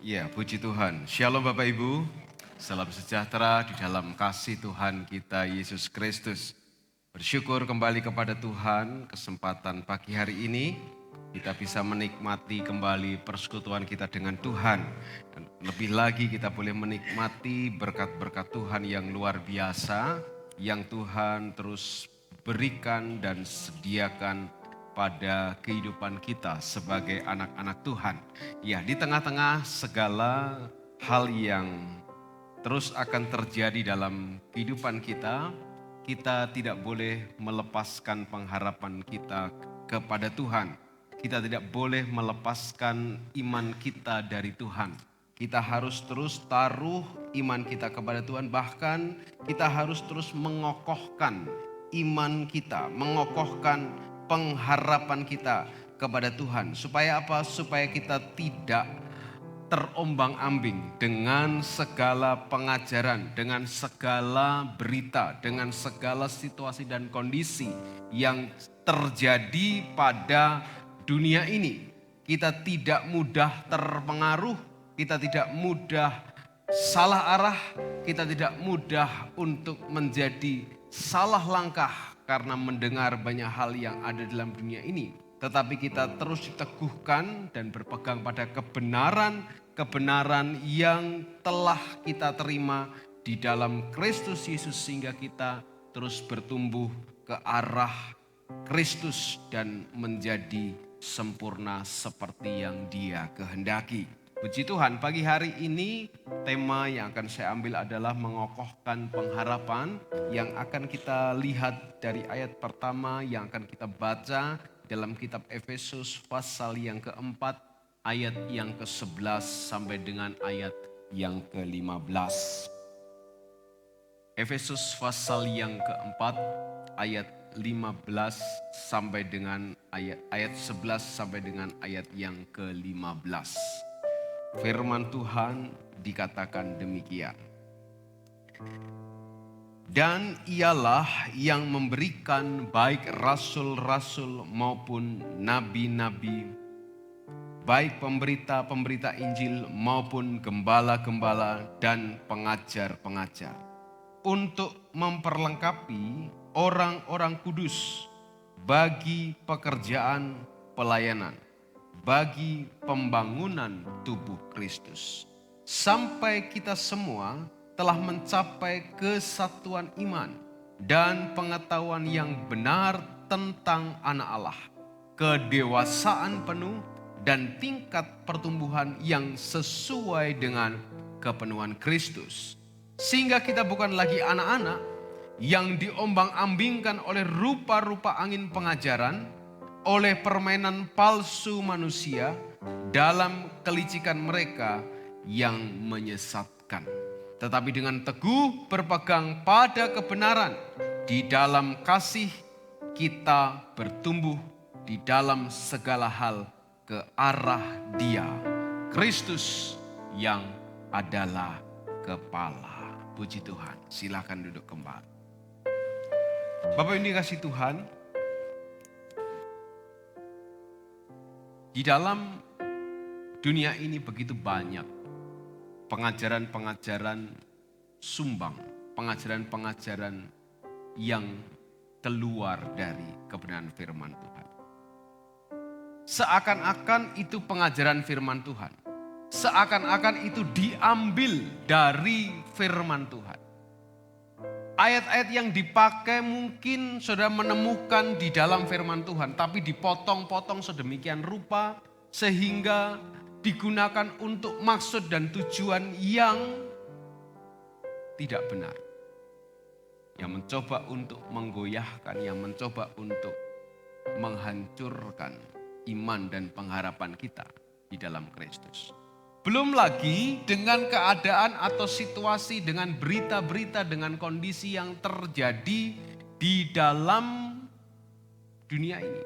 Ya, puji Tuhan. Shalom Bapak Ibu. Salam sejahtera di dalam kasih Tuhan kita Yesus Kristus. Bersyukur kembali kepada Tuhan kesempatan pagi hari ini kita bisa menikmati kembali persekutuan kita dengan Tuhan. Dan lebih lagi kita boleh menikmati berkat-berkat Tuhan yang luar biasa yang Tuhan terus berikan dan sediakan pada kehidupan kita sebagai anak-anak Tuhan. Ya, di tengah-tengah segala hal yang terus akan terjadi dalam kehidupan kita, kita tidak boleh melepaskan pengharapan kita kepada Tuhan. Kita tidak boleh melepaskan iman kita dari Tuhan. Kita harus terus taruh iman kita kepada Tuhan, bahkan kita harus terus mengokohkan iman kita, mengokohkan pengharapan kita kepada Tuhan. Supaya apa? Supaya kita tidak terombang-ambing dengan segala pengajaran, dengan segala berita, dengan segala situasi dan kondisi yang terjadi pada dunia ini. Kita tidak mudah terpengaruh, kita tidak mudah salah arah, kita tidak mudah untuk menjadi salah langkah karena mendengar banyak hal yang ada dalam dunia ini. Tetapi kita terus diteguhkan dan berpegang pada kebenaran yang telah kita terima di dalam Kristus Yesus, sehingga kita terus bertumbuh ke arah Kristus dan menjadi sempurna seperti yang Dia kehendaki. Puji Tuhan, pagi hari ini tema yang akan saya ambil adalah mengokohkan pengharapan, yang akan kita lihat dari ayat pertama yang akan kita baca dalam kitab Efesus pasal yang keempat, ayat yang ke-11 sampai dengan ayat yang ke-15. Efesus pasal yang keempat, ayat 15 sampai dengan ayat 11 sampai dengan ayat yang ke-15. Firman Tuhan dikatakan demikian. Dan ialah yang memberikan baik rasul-rasul maupun nabi-nabi, baik pemberita-pemberita Injil maupun gembala-gembala dan pengajar-pengajar, untuk memperlengkapi orang-orang kudus bagi pekerjaan pelayanan, bagi pembangunan tubuh Kristus, sampai kita semua telah mencapai kesatuan iman dan pengetahuan yang benar tentang Anak Allah, kedewasaan penuh dan tingkat pertumbuhan yang sesuai dengan kepenuhan Kristus. Sehingga kita bukan lagi anak-anak yang diombang-ambingkan oleh rupa-rupa angin pengajaran, oleh permainan palsu manusia dalam kelicikan mereka yang menyesatkan. Tetapi dengan teguh berpegang pada kebenaran, di dalam kasih kita bertumbuh di dalam segala hal ke arah Dia, Kristus yang adalah kepala. Puji Tuhan, silakan duduk kembali. Bapak ini kasih Tuhan, di dalam dunia ini begitu banyak pengajaran-pengajaran sumbang, pengajaran-pengajaran yang keluar dari kebenaran firman Tuhan. Seakan-akan itu pengajaran firman Tuhan. Seakan-akan itu diambil dari firman Tuhan. Ayat-ayat yang dipakai mungkin saudara menemukan di dalam firman Tuhan, tapi dipotong-potong sedemikian rupa sehingga digunakan untuk maksud dan tujuan yang tidak benar. Yang mencoba untuk menggoyahkan, yang mencoba untuk menghancurkan iman dan pengharapan kita di dalam Kristus. Belum lagi dengan keadaan atau situasi, dengan berita-berita, dengan kondisi yang terjadi di dalam dunia ini.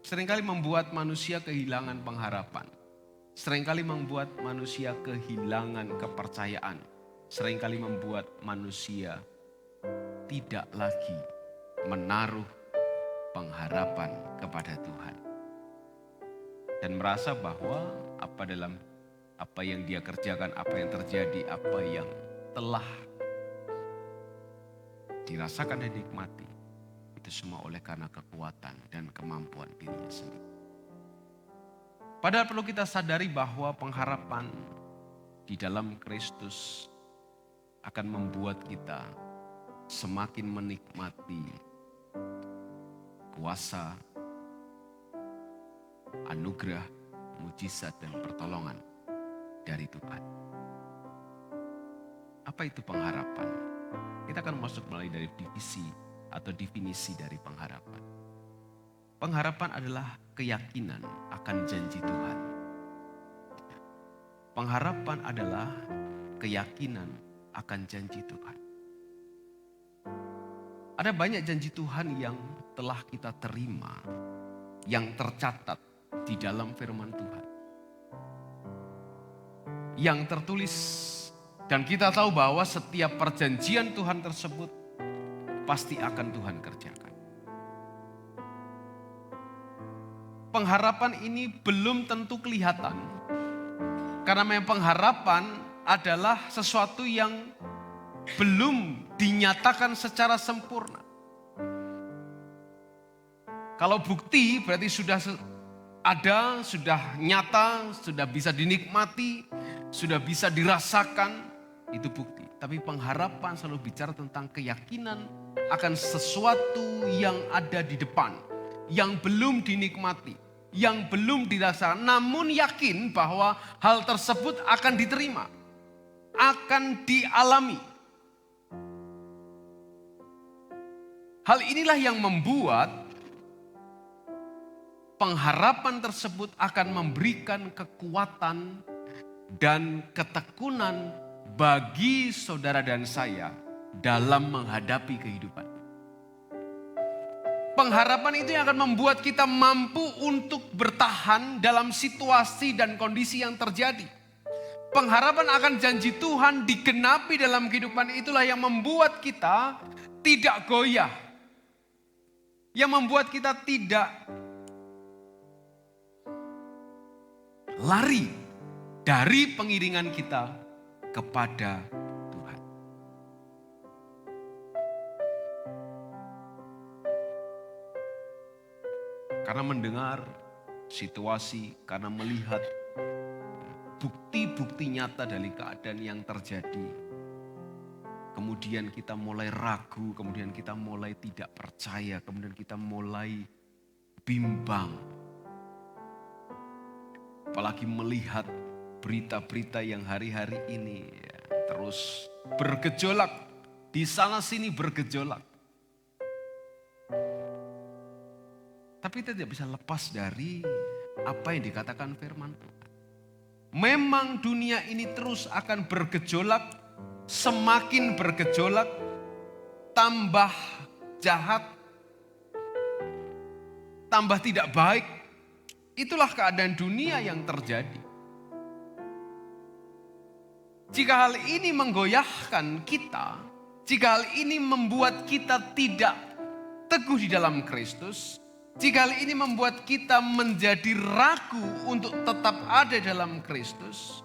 Seringkali membuat manusia kehilangan pengharapan. Seringkali membuat manusia kehilangan kepercayaan. Seringkali membuat manusia tidak lagi menaruh pengharapan kepada Tuhan. Dan merasa bahwa apa yang dia kerjakan, apa yang terjadi, apa yang telah dirasakan dan dinikmati. Itu semua oleh karena kekuatan dan kemampuan dirinya sendiri. Padahal perlu kita sadari bahwa pengharapan di dalam Kristus akan membuat kita semakin menikmati kuasa, anugerah, mujizat dan pertolongan dari Tuhan. Apa itu pengharapan? Kita akan masuk mulai dari definisi dari pengharapan. Pengharapan adalah keyakinan akan janji Tuhan. Pengharapan adalah keyakinan akan janji Tuhan. Ada banyak janji Tuhan yang telah kita terima, yang tercatat di dalam firman Tuhan. Yang tertulis, dan kita tahu bahwa setiap perjanjian Tuhan tersebut pasti akan Tuhan kerjakan. Pengharapan ini belum tentu kelihatan, karena memang pengharapan adalah sesuatu yang belum dinyatakan secara sempurna. Kalau bukti berarti sudah ada, sudah nyata, sudah bisa dinikmati, sudah bisa dirasakan, itu bukti. Tapi pengharapan selalu bicara tentang keyakinan akan sesuatu yang ada di depan, yang belum dinikmati, yang belum dirasakan, namun yakin bahwa hal tersebut akan diterima, akan dialami. Hal inilah yang membuat pengharapan tersebut akan memberikan kekuatan dan ketekunan bagi saudara dan saya dalam menghadapi kehidupan. Pengharapan itu yang akan membuat kita mampu untuk bertahan dalam situasi dan kondisi yang terjadi. Pengharapan akan janji Tuhan digenapi dalam kehidupan itulah yang membuat kita tidak goyah. Yang membuat kita tidak lari dari pengiringan kita kepada Tuhan. Karena mendengar situasi, karena melihat bukti-bukti nyata dari keadaan yang terjadi. Kemudian kita mulai ragu, kemudian kita mulai tidak percaya, kemudian kita mulai bimbang. Apalagi melihat berita-berita yang hari-hari ini terus bergejolak, di sana sini bergejolak. Tapi kita tidak bisa lepas dari apa yang dikatakan firman Tuhan. Memang dunia ini terus akan bergejolak, semakin bergejolak, tambah jahat, tambah tidak baik. Itulah keadaan dunia yang terjadi. Jika hal ini menggoyahkan kita, jika hal ini membuat kita tidak teguh di dalam Kristus, jika hal ini membuat kita menjadi ragu untuk tetap ada dalam Kristus,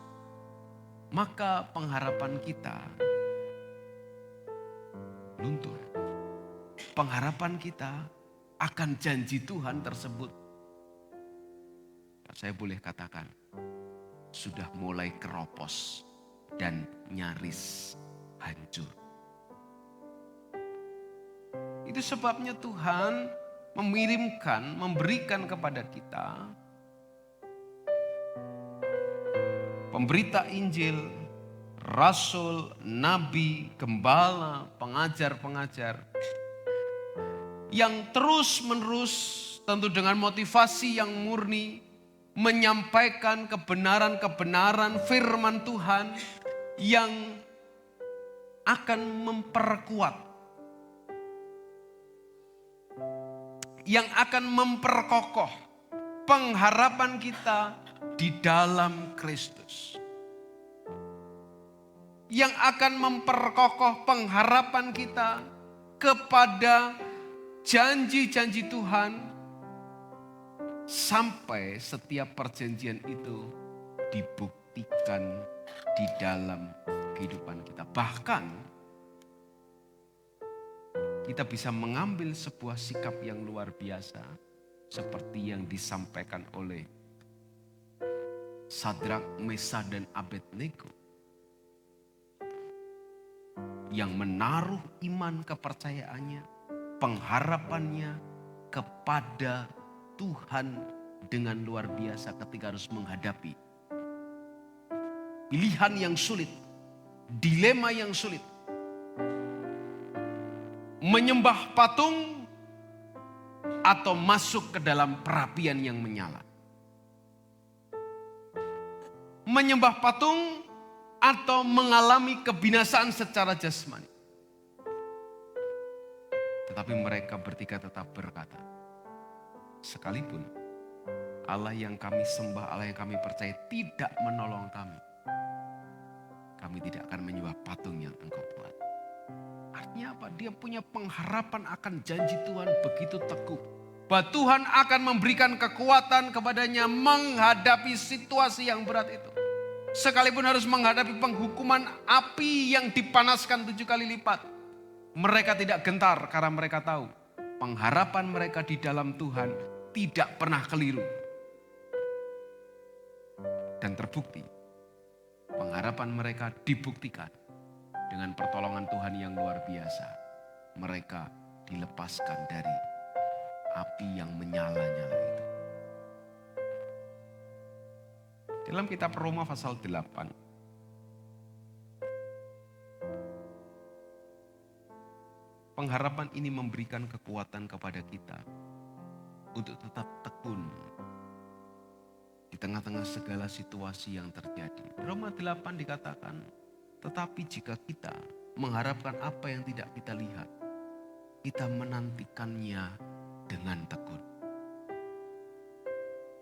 maka pengharapan kita luntur. Pengharapan kita akan janji Tuhan tersebut, saya boleh katakan, sudah mulai keropos dan nyaris hancur. Itu sebabnya Tuhan memberikan kepada kita pemberita Injil, rasul, nabi, gembala, pengajar-pengajar yang terus-menerus tentu dengan motivasi yang murni menyampaikan kebenaran-kebenaran firman Tuhan yang akan memperkuat, yang akan memperkokoh pengharapan kita di dalam Kristus. Yang akan memperkokoh pengharapan kita kepada janji-janji Tuhan sampai setiap perjanjian itu dibuktikan di dalam kehidupan kita. Bahkan kita bisa mengambil sebuah sikap yang luar biasa seperti yang disampaikan oleh Sadrak, Mesah, dan Abednego yang menaruh iman kepercayaannya, pengharapannya kepada Tuhan dengan luar biasa ketika harus menghadapi pilihan yang sulit, dilema yang sulit. Menyembah patung atau masuk ke dalam perapian yang menyala. Menyembah patung atau mengalami kebinasaan secara jasmani. Tetapi mereka bertiga tetap berkata, sekalipun Allah yang kami sembah, Allah yang kami percaya tidak menolong kami tidak akan menyembah patung yang engkau buat. Artinya apa? Dia punya pengharapan akan janji Tuhan begitu teguh. Bahwa Tuhan akan memberikan kekuatan kepadanya menghadapi situasi yang berat itu. Sekalipun harus menghadapi penghukuman api yang dipanaskan 7 kali lipat. Mereka tidak gentar karena mereka tahu pengharapan mereka di dalam Tuhan tidak pernah keliru. Dan terbukti pengharapan mereka dibuktikan dengan pertolongan Tuhan yang luar biasa. Mereka dilepaskan dari api yang menyala-nyala itu. Dalam kitab Roma pasal 8. Pengharapan ini memberikan kekuatan kepada kita untuk tetap tekun di tengah-tengah segala situasi yang terjadi. Roma 8 dikatakan, tetapi jika kita mengharapkan apa yang tidak kita lihat, kita menantikannya dengan tekun.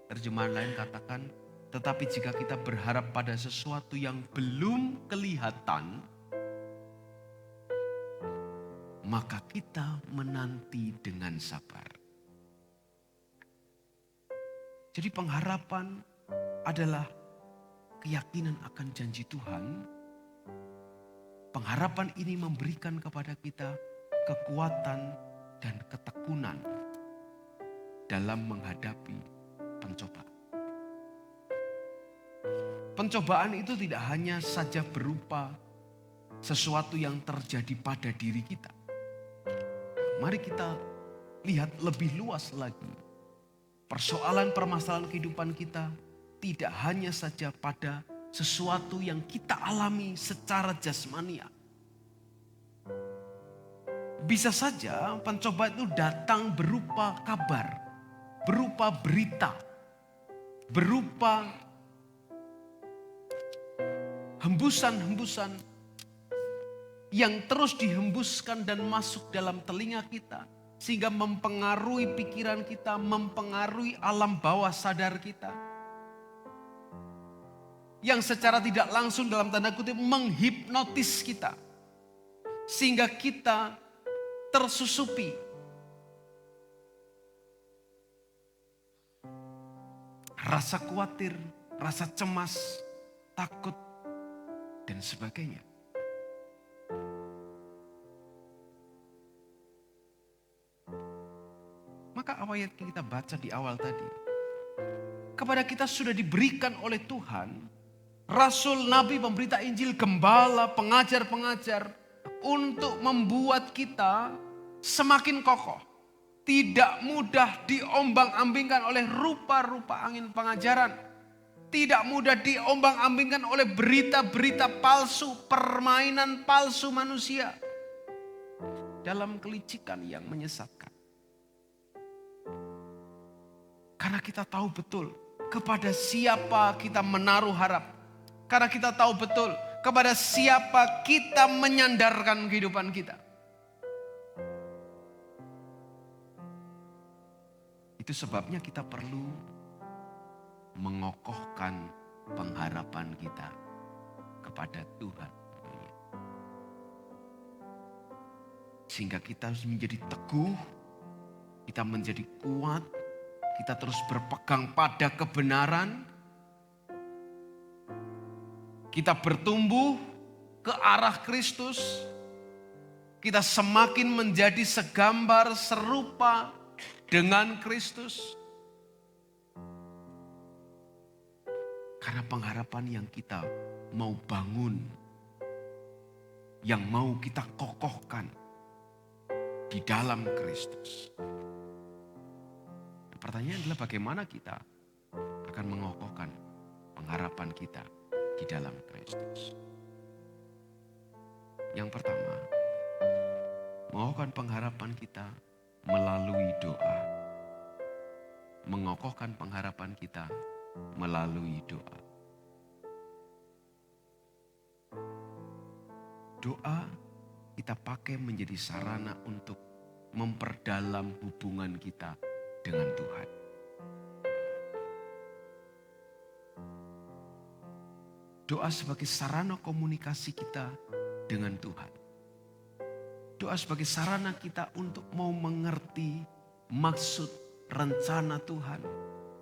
Terjemahan lain katakan, tetapi jika kita berharap pada sesuatu yang belum kelihatan, maka kita menanti dengan sabar. Jadi pengharapan adalah keyakinan akan janji Tuhan. Pengharapan ini memberikan kepada kita kekuatan dan ketekunan dalam menghadapi pencobaan. Pencobaan itu tidak hanya saja berupa sesuatu yang terjadi pada diri kita. Mari kita lihat lebih luas lagi. Persoalan permasalahan kehidupan kita tidak hanya saja pada sesuatu yang kita alami secara jasmania. Bisa saja pencobaan itu datang berupa kabar, berupa berita, berupa hembusan-hembusan yang terus dihembuskan dan masuk dalam telinga kita. Sehingga mempengaruhi pikiran kita, mempengaruhi alam bawah sadar kita. Yang secara tidak langsung dalam tanda kutip menghipnotis kita. Sehingga kita tersusupi. Rasa khawatir, rasa cemas, takut, dan sebagainya. Maka ayat yang kita baca di awal tadi. Kepada kita sudah diberikan oleh Tuhan. Rasul, Nabi, pemberita Injil, gembala, pengajar-pengajar. Untuk membuat kita semakin kokoh. Tidak mudah diombang-ambingkan oleh rupa-rupa angin pengajaran. Tidak mudah diombang-ambingkan oleh berita-berita palsu, permainan palsu manusia. Dalam kelicikan yang menyesatkan. Karena kita tahu betul kepada siapa kita menaruh harap. Karena kita tahu betul kepada siapa kita menyandarkan kehidupan kita. Itu sebabnya kita perlu mengokohkan pengharapan kita kepada Tuhan. Sehingga kita harus menjadi teguh, kita menjadi kuat, kita terus berpegang pada kebenaran. Kita bertumbuh ke arah Kristus. Kita semakin menjadi segambar serupa dengan Kristus. Karena pengharapan yang kita mau bangun, yang mau kita kokohkan di dalam Kristus. Pertanyaan adalah bagaimana kita akan mengokohkan pengharapan kita di dalam Kristus. Yang pertama, mengokohkan pengharapan kita melalui doa. Mengokohkan pengharapan kita melalui doa. Doa kita pakai menjadi sarana untuk memperdalam hubungan kita dengan Tuhan. Doa sebagai sarana komunikasi kita dengan Tuhan. Doa sebagai sarana kita untuk mau mengerti maksud rencana Tuhan.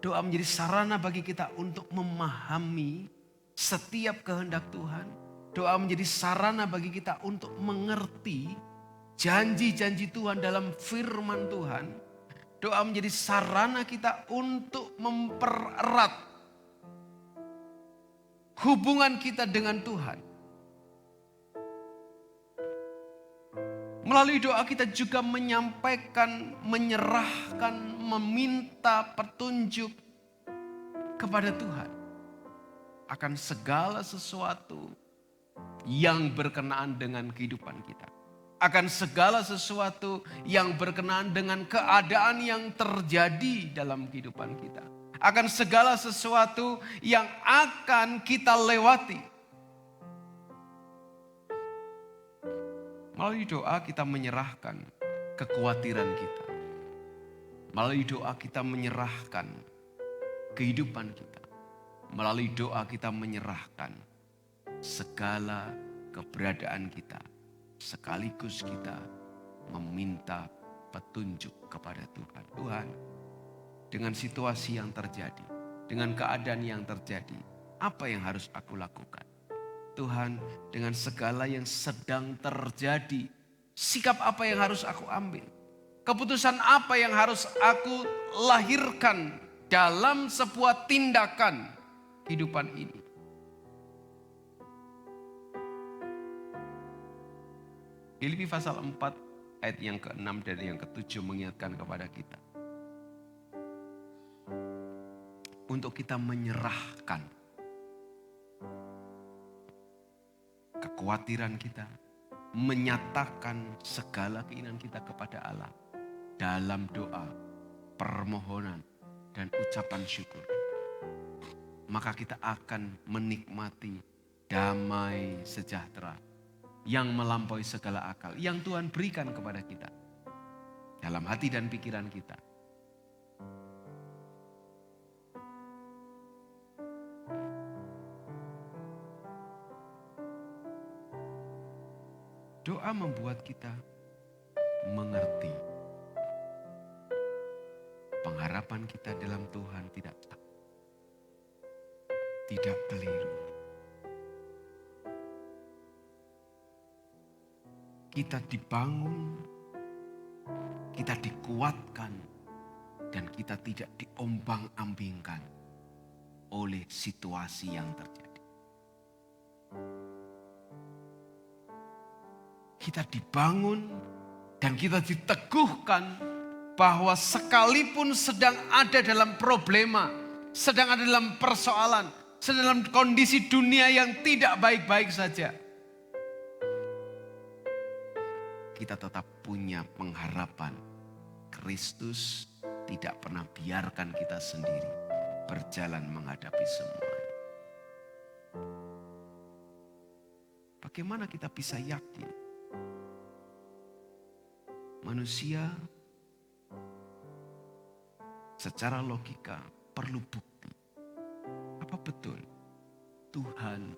Doa menjadi sarana bagi kita untuk memahami setiap kehendak Tuhan. Doa menjadi sarana bagi kita untuk mengerti janji-janji Tuhan dalam firman Tuhan. Doa menjadi sarana kita untuk mempererat hubungan kita dengan Tuhan. Melalui doa kita juga menyampaikan, menyerahkan, meminta petunjuk kepada Tuhan akan segala sesuatu yang berkenaan dengan kehidupan kita. Akan segala sesuatu yang berkenaan dengan keadaan yang terjadi dalam kehidupan kita. Akan segala sesuatu yang akan kita lewati. Melalui doa kita menyerahkan kekhawatiran kita. Melalui doa kita menyerahkan kehidupan kita. Melalui doa kita menyerahkan segala keberadaan kita. Sekaligus kita meminta petunjuk kepada Tuhan. Tuhan, dengan situasi yang terjadi, dengan keadaan yang terjadi, apa yang harus aku lakukan? Tuhan, dengan segala yang sedang terjadi, sikap apa yang harus aku ambil? Keputusan apa yang harus aku lahirkan dalam sebuah tindakan kehidupan ini? Filipi pasal 4 ayat yang ke-6 dan yang ke-7 mengingatkan kepada kita. Untuk kita menyerahkan kekhawatiran kita, menyatakan segala keinginan kita kepada Allah dalam doa, permohonan, dan ucapan syukur. Maka kita akan menikmati damai sejahtera yang melampaui segala akal yang Tuhan berikan kepada kita dalam hati dan pikiran kita. Doa membuat kita mengerti pengharapan kita dalam Tuhan tidak keliru. Kita dibangun, kita dikuatkan, dan kita tidak diombang-ambingkan oleh situasi yang terjadi. Kita dibangun dan kita diteguhkan bahwa sekalipun sedang ada dalam problema, sedang ada dalam persoalan, sedang dalam kondisi dunia yang tidak baik-baik saja, kita tetap punya pengharapan. Kristus tidak pernah biarkan kita sendiri berjalan menghadapi semua. Bagaimana kita bisa yakin? Manusia secara logika perlu bukti. Apa betul Tuhan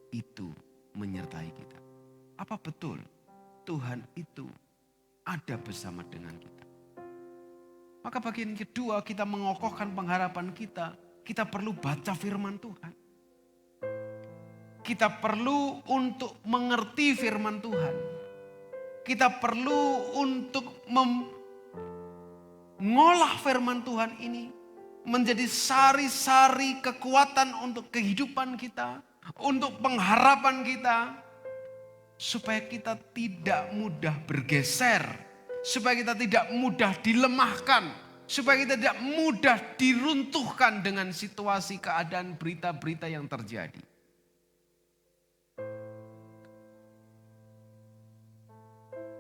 itu menyertai kita? Apa betul Tuhan itu ada bersama dengan kita? Maka bagian kedua, kita mengokohkan pengharapan kita. Kita perlu baca firman Tuhan. Kita perlu untuk mengerti firman Tuhan. Kita perlu untuk mengolah firman Tuhan ini menjadi sari-sari kekuatan untuk kehidupan kita, untuk pengharapan kita, supaya kita tidak mudah bergeser, supaya kita tidak mudah dilemahkan, supaya kita tidak mudah diruntuhkan dengan situasi keadaan berita-berita yang terjadi.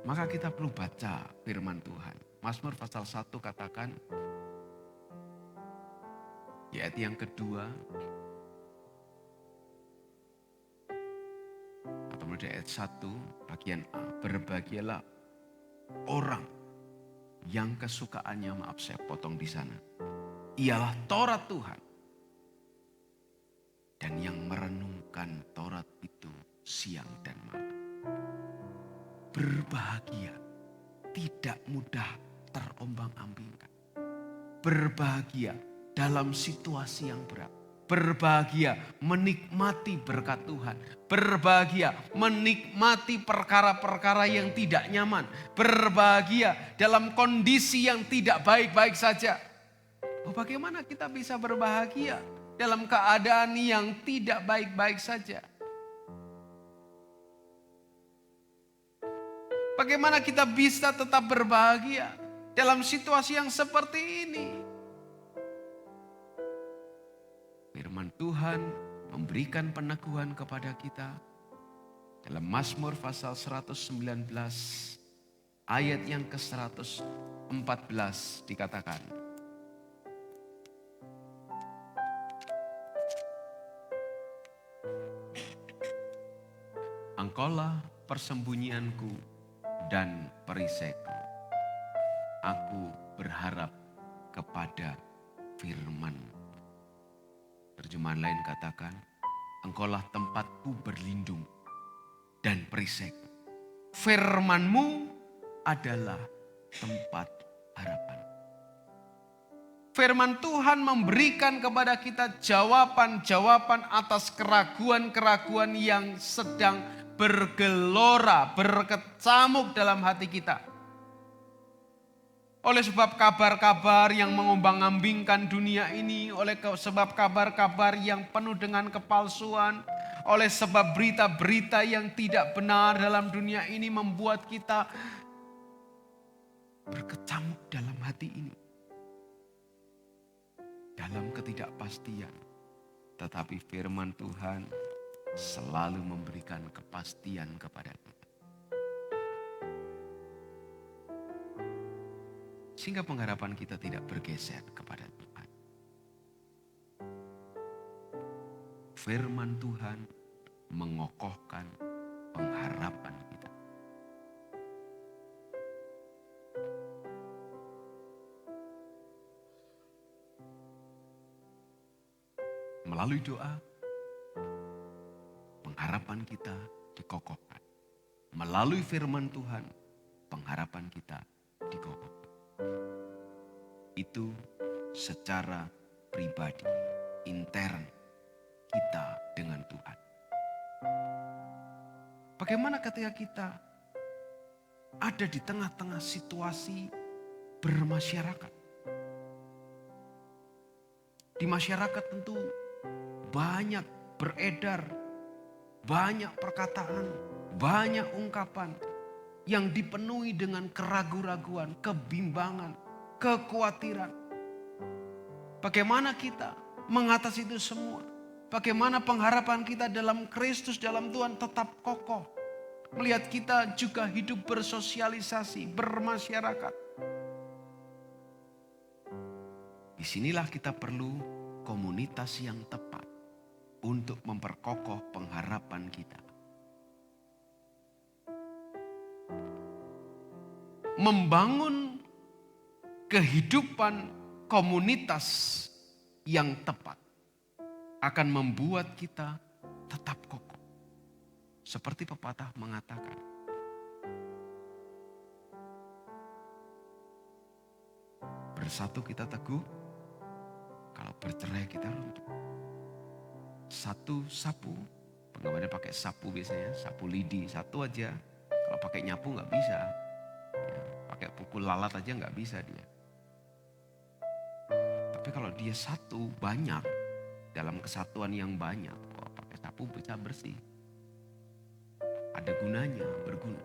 Maka kita perlu baca firman Tuhan. Mazmur pasal 1 katakan, di ayat yang kedua, atau mulai ayat 1 bagian A, berbahagialah orang yang kesukaannya, maaf saya potong di sana, ialah Taurat Tuhan, dan yang merenungkan Taurat itu siang dan malam. Berbahagia, tidak mudah terombang-ambingkan. Berbahagia dalam situasi yang berat. Berbahagia menikmati berkat Tuhan. Berbahagia menikmati perkara-perkara yang tidak nyaman. Berbahagia dalam kondisi yang tidak baik-baik saja. Bagaimana kita bisa berbahagia dalam keadaan yang tidak baik-baik saja? Bagaimana kita bisa tetap berbahagia dalam situasi yang seperti ini? Firman Tuhan memberikan peneguhan kepada kita dalam Mazmur pasal 119 ayat yang ke-114 dikatakan, Engkaulah persembunyianku dan perisaiku. Aku berharap kepada firman. Terjemahan lain katakan, Engkaulah tempatku berlindung dan perisaiku. Firman-Mu adalah tempat harapan. Firman Tuhan memberikan kepada kita jawaban-jawaban atas keraguan-keraguan yang sedang bergelora, berkecamuk dalam hati kita. Oleh sebab kabar-kabar yang mengombang-ambingkan dunia ini, oleh sebab kabar-kabar yang penuh dengan kepalsuan, oleh sebab berita-berita yang tidak benar dalam dunia ini membuat kita berkecamuk dalam hati ini. Dalam ketidakpastian, tetapi firman Tuhan selalu memberikan kepastian kepada kita. Sehingga pengharapan kita tidak bergeser kepada Tuhan. Firman Tuhan mengokohkan pengharapan kita. Melalui doa, pengharapan kita dikokohkan. Melalui firman Tuhan, pengharapan kita dikokohkan. Itu secara pribadi, intern kita dengan Tuhan. Bagaimana ketika kita ada di tengah-tengah situasi bermasyarakat? Di masyarakat tentu banyak beredar, banyak perkataan, banyak ungkapan yang dipenuhi dengan keraguan-raguan, kebimbangan, kekhawatiran. Bagaimana kita mengatasi itu semua? Bagaimana pengharapan kita dalam Kristus, dalam Tuhan tetap kokoh? Melihat kita juga hidup bersosialisasi, bermasyarakat. Disinilah kita perlu komunitas yang tepat untuk memperkokoh pengharapan kita. Membangun kehidupan komunitas yang tepat akan membuat kita tetap kokoh. Seperti pepatah mengatakan, bersatu kita teguh, kalau bercerai kita runtuh. Satu sapu, Penggamarnya pakai sapu biasanya, sapu lidi satu aja. Kalau pakai nyapu nggak bisa. Ya, pakai pukul lalat aja nggak bisa dia. Tapi kalau dia satu banyak, dalam kesatuan yang banyak, pakai sapu bisa bersih. Ada gunanya, berguna.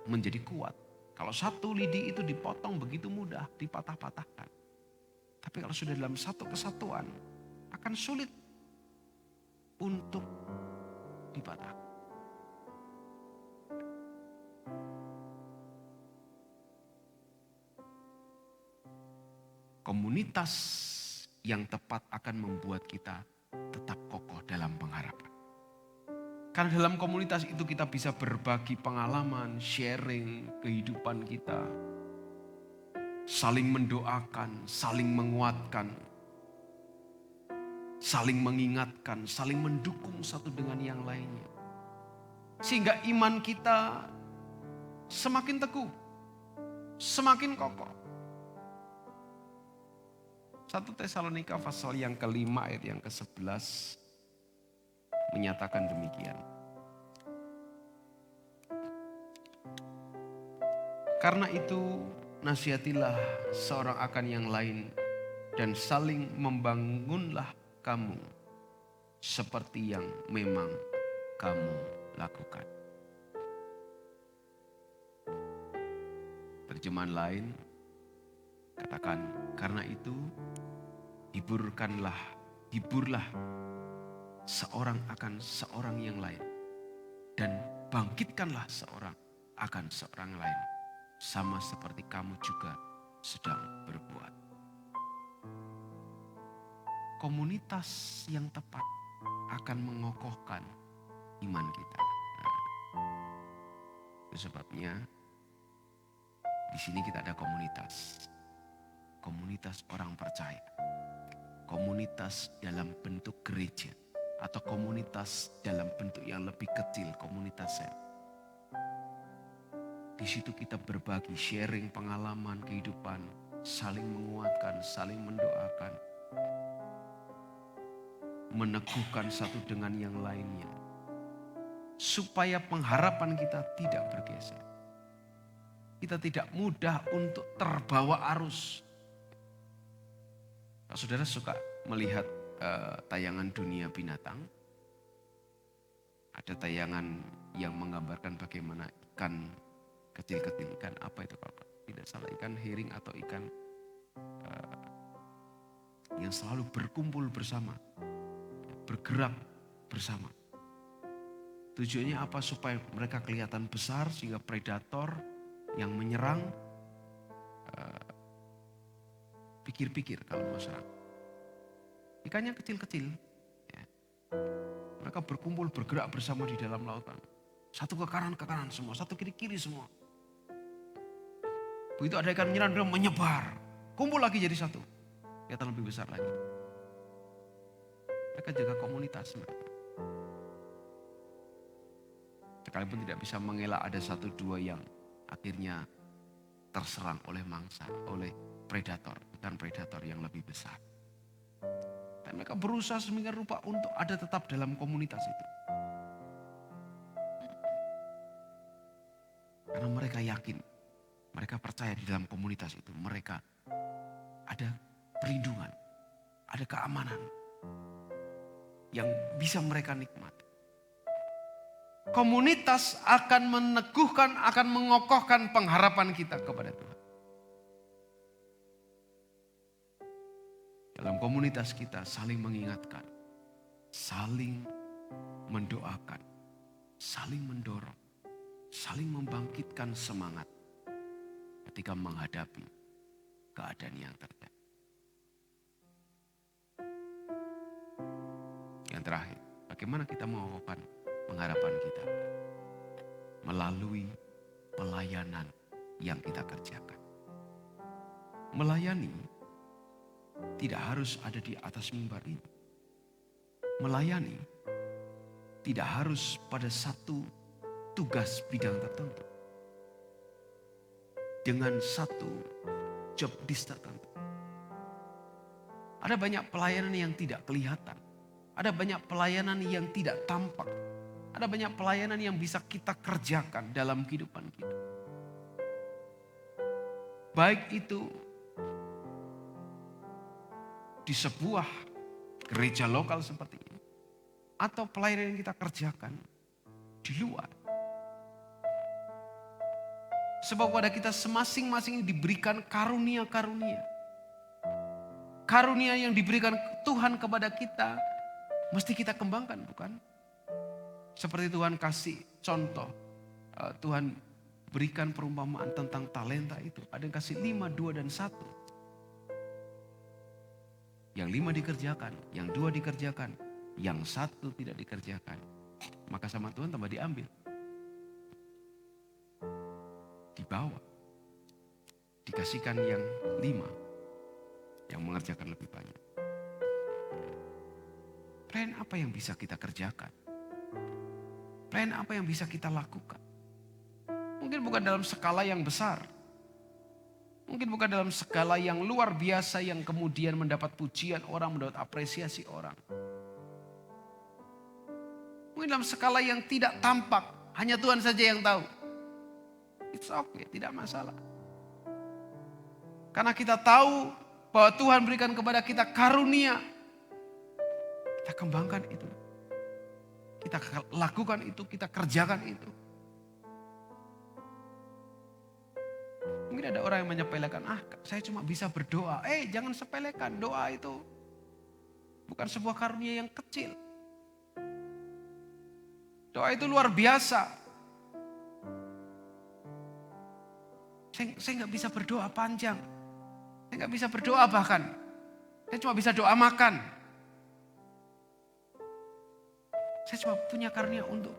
Menjadi kuat. Kalau satu lidi itu dipotong begitu mudah, dipatah-patahkan. Tapi kalau sudah dalam satu kesatuan, akan sulit untuk dipatah. Komunitas yang tepat akan membuat kita tetap kokoh dalam pengharapan. Karena dalam komunitas itu kita bisa berbagi pengalaman, sharing kehidupan kita. Saling mendoakan, saling menguatkan, saling mengingatkan, saling mendukung satu dengan yang lainnya. Sehingga iman kita semakin teguh, semakin kokoh. 1 Tesalonika pasal yang kelima ayat yang ke-11 menyatakan demikian. Karena itu nasihatilah seorang akan yang lain dan saling membangunlah kamu seperti yang memang kamu lakukan. Terjemahan lain katakan, karena itu hiburlah seorang akan seorang yang lain dan bangkitkanlah seorang akan seorang lain, sama seperti kamu juga sedang berbuat. Komunitas yang tepat akan mengokohkan iman kita. Nah, itu sebabnya di sini kita ada komunitas orang percaya, komunitas dalam bentuk gereja atau komunitas dalam bentuk yang lebih kecil, komunitas sel. Di situ kita berbagi, sharing pengalaman kehidupan, saling menguatkan, saling mendoakan, meneguhkan satu dengan yang lainnya, supaya pengharapan kita tidak bergeser. Kita tidak mudah untuk terbawa arus. Kalau saudara suka melihat tayangan Dunia Binatang, ada tayangan yang menggambarkan bagaimana ikan kecil-kecil, ikan apa itu kalau tidak salah, ikan herring atau ikan yang selalu berkumpul bersama, bergerak bersama. Tujuannya apa? Supaya mereka kelihatan besar sehingga predator yang menyerang pikir-pikir kalau mau serang. Ikannya kecil-kecil. Ya. Mereka berkumpul bergerak bersama di dalam lautan. Satu ke kanan semua, satu kiri semua. Begitu ada ikan menyerang, dia menyebar. Kumpul lagi jadi satu. Kelihatan lebih besar lagi. Mereka jaga komunitas mereka. Sekalipun tidak bisa mengelak ada satu dua yang akhirnya terserang oleh mangsa, oleh predator dan predator yang lebih besar. Dan mereka berusaha sedemikian rupa untuk ada tetap dalam komunitas itu. Karena mereka yakin, mereka percaya di dalam komunitas itu mereka ada perlindungan, ada keamanan yang bisa mereka nikmati. Komunitas akan meneguhkan, akan mengokohkan pengharapan kita kepada Tuhan. Dalam komunitas kita saling mengingatkan, saling mendoakan, saling mendorong, saling membangkitkan semangat ketika menghadapi keadaan yang terjadi. Yang terakhir, bagaimana kita mengokohkan pengharapan kita? Melalui pelayanan yang kita kerjakan. Melayani tidak harus ada di atas mimbar ini. Melayani tidak harus pada satu tugas bidang tertentu. Dengan satu job desk tertentu. Ada banyak pelayanan yang tidak kelihatan. Ada banyak pelayanan yang tidak tampak. Ada banyak pelayanan yang bisa kita kerjakan dalam kehidupan kita. Baik itu di sebuah gereja lokal seperti ini, atau pelayanan yang kita kerjakan di luar. Sebab pada kita masing-masing diberikan karunia-karunia. Karunia yang diberikan Tuhan kepada kita, mesti kita kembangkan, bukan? Seperti Tuhan kasih contoh, Tuhan berikan perumpamaan tentang talenta itu. Ada yang kasih 5, 2, dan 1. Yang 5 dikerjakan, yang 2 dikerjakan, yang 1 tidak dikerjakan. Maka sama Tuhan tambah diambil. Dibawa. Dikasihkan yang 5. Yang mengerjakan lebih banyak. Plan apa yang bisa kita kerjakan? Plan apa yang bisa kita lakukan? Mungkin bukan dalam skala yang besar. Mungkin bukan dalam skala yang luar biasa yang kemudian mendapat pujian orang, mendapat apresiasi orang. Mungkin dalam skala yang tidak tampak, hanya Tuhan saja yang tahu. It's okay, tidak masalah. Karena kita tahu bahwa Tuhan berikan kepada kita karunia. Kita kembangkan itu. Kita lakukan itu, kita kerjakan itu. Mungkin ada orang yang menyepelekan, saya cuma bisa berdoa. Jangan sepelekan, doa itu bukan sebuah karunia yang kecil. Doa itu luar biasa. Saya gak bisa berdoa panjang. Saya gak bisa berdoa bahkan. Saya cuma bisa doa makan. Saya cuma punya karunia untuk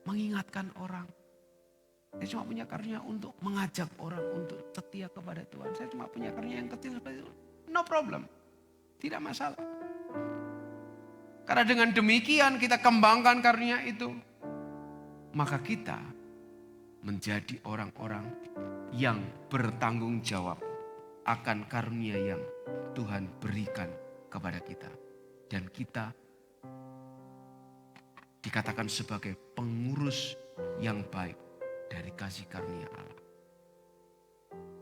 mengingatkan orang. Saya cuma punya karunia untuk mengajak orang untuk setia kepada Tuhan. Saya cuma punya karunia yang kecil seperti itu. No problem. Tidak masalah. Karena dengan demikian kita kembangkan karunia itu. Maka kita menjadi orang-orang yang bertanggung jawab akan karunia yang Tuhan berikan kepada kita. Dan kita dikatakan sebagai pengurus yang baik dari kasih karunia Allah.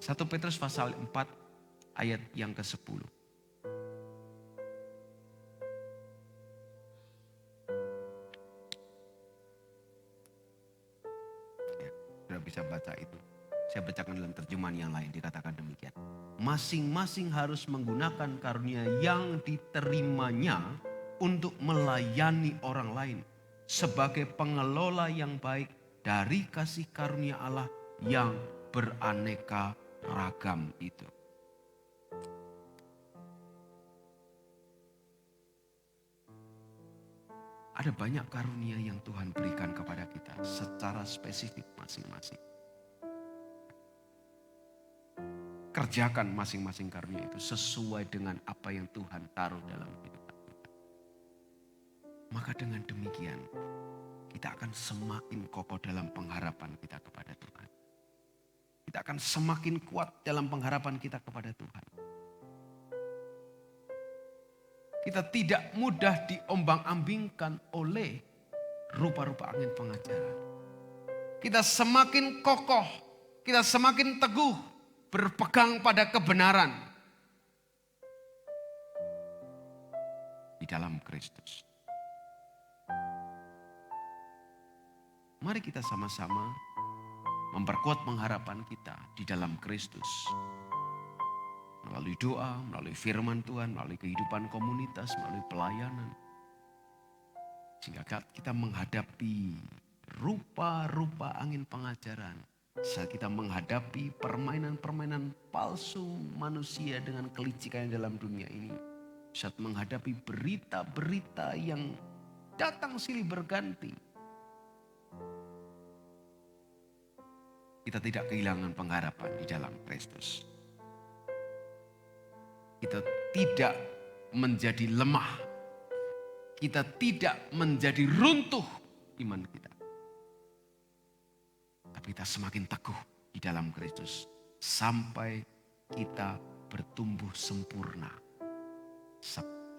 1 Petrus pasal 4 ayat yang ke-10. Ya, sudah bisa baca itu. Saya bacakan dalam terjemahan yang lain, dikatakan demikian. Masing-masing harus menggunakan karunia yang diterimanya untuk melayani orang lain sebagai pengelola yang baik dari kasih karunia Allah yang beraneka ragam itu. Ada banyak karunia yang Tuhan berikan kepada kita secara spesifik masing-masing. Kerjakan masing-masing karunia itu sesuai dengan apa yang Tuhan taruh dalam kehidupan kita. Maka dengan demikian kita akan semakin kokoh dalam pengharapan kita kepada Tuhan. Kita akan semakin kuat dalam pengharapan kita kepada Tuhan. Kita tidak mudah diombang-ambingkan oleh rupa-rupa angin pengajaran. Kita semakin kokoh, kita semakin teguh berpegang pada kebenaran di dalam Kristus. Mari kita sama-sama memperkuat pengharapan kita di dalam Kristus. Melalui doa, melalui firman Tuhan, melalui kehidupan komunitas, melalui pelayanan. Sehingga kita menghadapi rupa-rupa angin pengajaran. Saat kita menghadapi permainan-permainan palsu manusia dengan kelicikan dalam dunia ini. Saat menghadapi berita-berita yang datang silih berganti. Kita tidak kehilangan pengharapan di dalam Kristus. Kita tidak menjadi lemah. Kita tidak menjadi runtuh iman kita. Tapi kita semakin teguh di dalam Kristus. Sampai kita bertumbuh sempurna.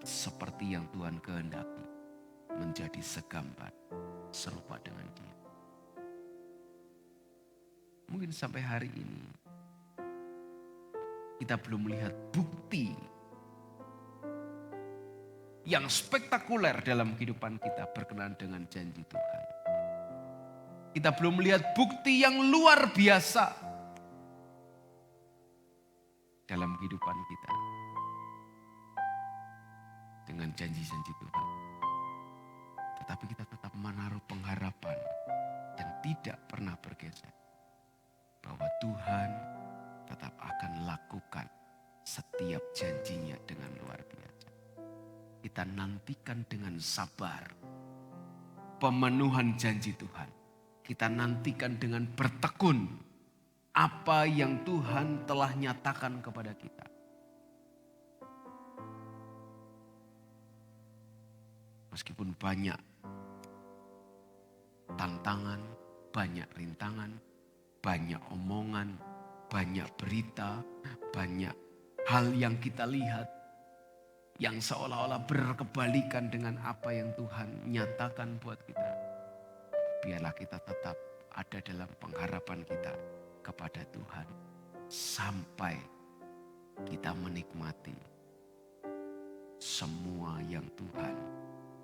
seperti yang Tuhan kehendaki, menjadi segambar serupa dengan Dia. Mungkin sampai hari ini kita belum melihat bukti yang spektakuler dalam kehidupan kita berkenaan dengan janji Tuhan. Kita belum melihat bukti yang luar biasa dalam kehidupan kita dengan janji-janji Tuhan. Tetapi kita tetap menaruh pengharapan dan tidak pernah bergeser bahwa Tuhan tetap akan lakukan setiap janjinya dengan luar biasa. Kita nantikan dengan sabar pemenuhan janji Tuhan. Kita nantikan dengan bertekun apa yang Tuhan telah nyatakan kepada kita. Meskipun banyak tantangan, banyak rintangan, banyak omongan, banyak berita, banyak hal yang kita lihat yang seolah-olah berkebalikan dengan apa yang Tuhan nyatakan buat kita. Biarlah kita tetap ada dalam pengharapan kita kepada Tuhan sampai kita menikmati semua yang Tuhan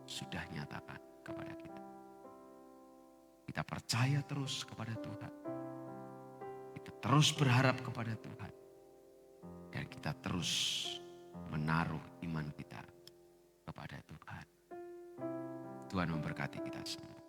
sudah nyatakan kepada kita. Kita percaya terus kepada Tuhan. Kita terus berharap kepada Tuhan. Dan kita terus menaruh iman kita kepada Tuhan. Tuhan memberkati kita semua.